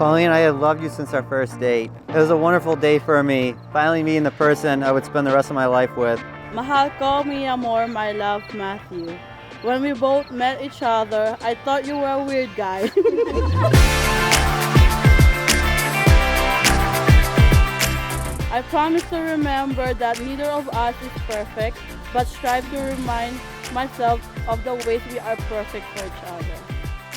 Pauline, I have loved you since our first date. It was a wonderful day for me, finally meeting the person I would spend the rest of my life with. Mahal ko, mi amor, my love, Matthew. When we both met each other, I thought you were a weird guy. I promise to remember that neither of us is perfect, but strive to remind myself of the ways we are perfect for each other.